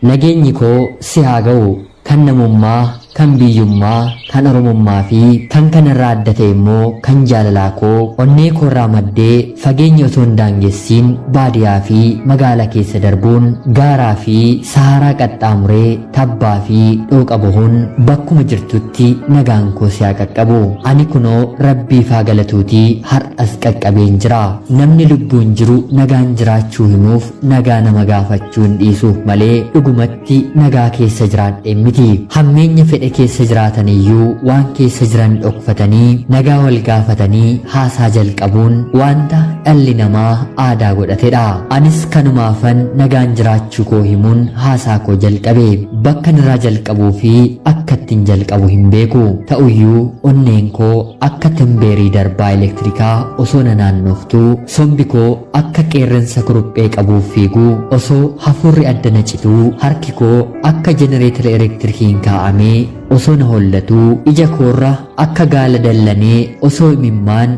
nageenyi koo si haa ga'u kan namummaa kan biyyummaa kan oromummaa fi kan kanarraa adda ta'e immoo kan jaalalaa koo onnee koorraa maddee fageenya osoo hin daangessiin baadiyaa fi magaala keessa darbuun gaaraa fi saharaa qaxxaamuree tabbaa fi dhooqa bahuun bakkuma jirtutti nagaan koo si haa qaqqabu. Ani kunoo rabbiif haa galatuutii har'as qaqqabeen jira. Namni lubbuun jiru nagaan jiraachuu himuuf nagaa nama gaafachuun dhiisuuf malee dhugumatti nagaa keessa jiraadhee miti. Hammeenya fedhe keessa jiraataniyyuu waan keessa jiran dhokfatanii nagaa wal gaafatanii haasaa jalqabuun wanta dhalli namaa aadaa godhatedha. Anis kanumaafan nagaan jiraachuu koo himuun haasaa koo jalqabe. Bakka irraa jalqabuu fi akka ittiin jalqabu hin beeku. Ta'uyyuu onneen koo akka timbeerii darbaa elektirikaa osoo na naannoftuu sombi koo akka qeerransa kuruphee qabuuf fiiguu osoo hafuurri adda na cituu harki koo akka jenereetira elektirikiin kaa'amee osoo na hollatuu ija koorra akka gaala dallanee osoo imimmaan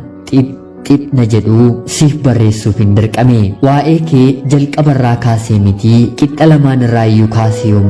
xip na jedhuu siif barreessuuf hin dirqame. Waa'ee kee jalqabarraa kaasee miti qixxa lamaan irraa iyyuu kaasee yoon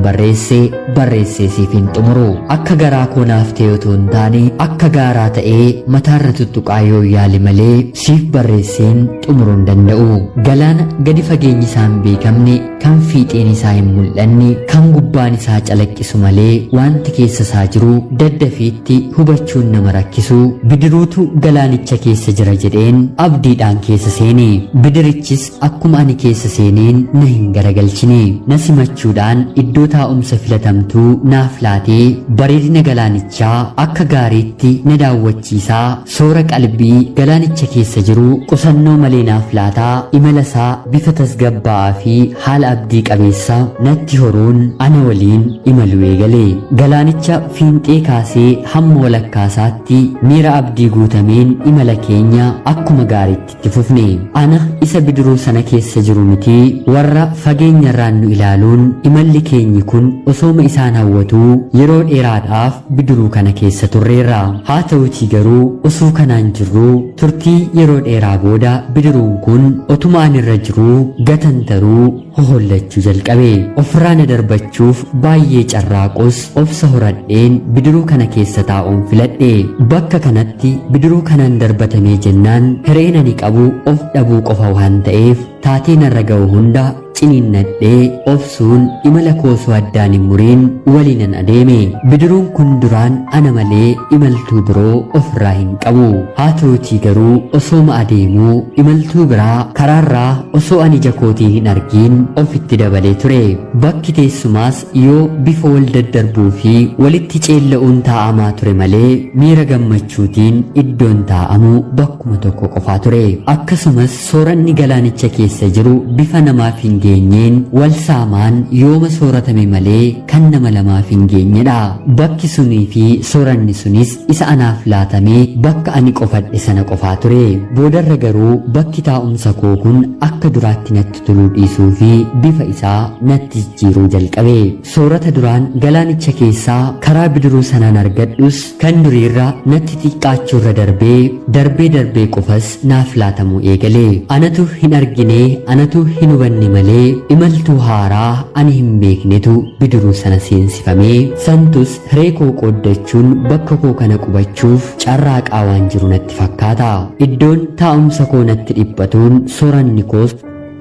barreessee siif hin xumuru. Akka garaa koo naaf ta'e otoo hin taane akka gaaraa ta'ee mataarra tuttuqaa yoo yaali malee siif barreesseen xumuruu hin danda'u. Galaana gadi fageenyi isaa hin beekamne kan fiixeen isaa hin mul'anne kan gubbaan isaa calaqqisu malee wanti keessa isaa jiru daddafiitti hubachuun nama rakkisu bidiruutu galaanicha keessa jira jedhee abdiidhaan keessa seene. Bidirichis akkuma ani keessa seeneen na hin garagalchine. Na simachuudhaan iddoo taa'umsa filatamtuu naaf laatee bareedina galaanichaa akka gaariitti na daawwachiisaa soora qalbii galaanicha keessa jiru qusannoo malee naaf laataa imala isaa bifa tasgabbaa'aa fi haala abdii qabeessa natti horuun ana waliin imaluu eegale. Galaanicha fiinxee kaasee hamma walakkaasaatti miira abdii guutameen imala keenya akkuma gaariitti itti fufne. Ana isa bidiruu sana keessa jiru miti warra fageenya irraan nu ilaaluun imalli keenyi kun osooma isaan hawwatuu yeroo dheeraadhaaf bidiruu kana keessa turreerra. Haa ta'utii garuu osoo kanaan jirruu turtii yeroo dheeraa booda bidiruun kun otuma ani irra jiruu gatantaruu hohollachuu jalqabe. Ofirraa na darbachuuf baay'ee carraaqus obsa horadheen bidiruu kana keessa taa'uun filadhe. Bakka kanatti bidiruu kanaan darbatamee jennaan hireen ani qabu of dhabuu qofa waan ta'eef taateen irra ga'u hunda ciniinnadhee obsuun imala koosoo addaan hin muriin waliinan adeeme. Bidiruun kun duraan ana malee imaltuu biroo ofirraa hin qabu. Haa ta'utii garuu osooma adeemuu imaltuu biraa karaarraa osoo ani ija kootii hin argiin ofitti dabalee ture. Bakki teessumaas yoo bifa wal daddarbuu fi walitti ceella'uun taa'amaa ture malee miira gammachuutiin iddoon taa'amu bakkuma tokko qofaa ture. Akkasumas sooranni galaanicha keessa jiru bifa namaaf hin geenyeen wal saamaan yooma sooratame malee kan nama lamaaf hin geenyedha. Bakki sunii fi sooranni sunis isa anaaf laatamee bakka ani qofadhe sana qofaa ture. Boodarra garuu bakki taa'umsa koo kun akka duraatti natti toluu dhiisuu fi bifa isaa natti jijjiiruu jalqabe. Soorata duraan galaanicha keessaa karaa bidiruu sanaan argadhus kan duriirra natti xiqqaachuurra darbee qofas naaf laatamuu eegale. Anatu hin argine anatu hin hubanne malee imaltuu haaraa ani hin beeknetu bidiruu sana seensifamee santus hiree koo qooddachuun bakka koo kana qubachuuf carraaqaa waan jiru natti fakkaata. Iddoon taa'umsa koo natti dhiphatuun sooranni koos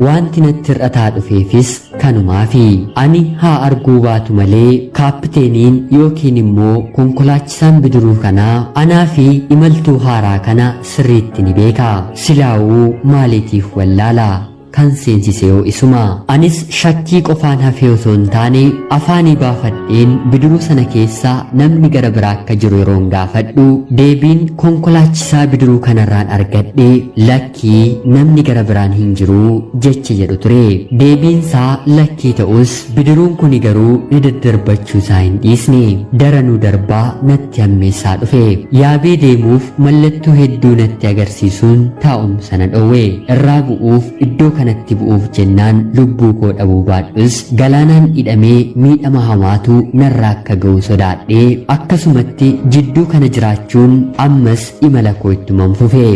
wanti natti hir'ataa dhufeefis kanumaafi. Ani haa arguu baatu malee kaapiteeniin yookiin immoo konkolaachisaan bidiruu kanaa anaa fi imaltuu haaraa kana sirriitti ni beeka. Silaawuu maaliitiif wallaala? kan seensise yoo isuma. Anis shakkii qofaan hafee osoo hin taane afaanii baafadheen bidiruu sana keessa namni gara biraa akka jiru yeroon gaafadhu deebiin konkolaachisaa bidiruu kanarraan argadhe lakkii namni gara biraan hin jiru jecha jedhu ture. Deebiinsaa lakkii ta'us bidiruun kuni garuu ni daddarbachuu isaa hin dhiisne. Daranuu darbaa natti hammeessaa dhufe. Yaabee deemuuf mallattoo hedduu natti agarsiisuun taa'umsa na dhowwe. Irraa bu'uuf iddoo kanatti bu'uuf jennaan lubbuu koo dhabuu baadhus galaanaan hidhamee miidhama hamaatu narraa akka ga'u sodaadhee akkasumatti jidduu kana jiraachuun ammas imala koo ittuman fufee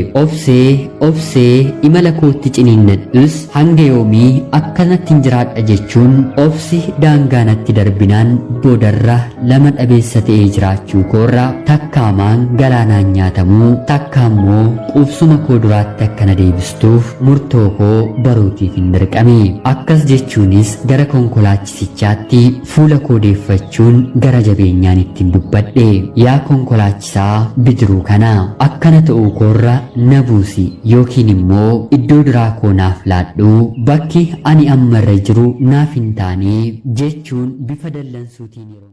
obsee imala kootti ciniinnadhus hanga yoomii akkanattiin jiraadha jechuun obsi daangaanatti darbinaan boodarra lama dhabeessa ta'ee jiraachuu koorra takkaamaan galaanaan nyaatamuu takkaammoo qubsuma koo duraatti akkana deebistuuf murtoo koo baruutiif hin dirqame. Akkas jechuunis gara konkolaachisichaatti fuula koo deeffachuun gara jabeenyaan ittiin dubbadhe. Yaa konkolaachisaa bidiruu kana akkana ta'uu koorra na buusi yookiin immoo iddoo duraa koo naaf laadhu bakki ani ammarra jiru naaf hin taane jechuun bifa dallansuutiin yeroo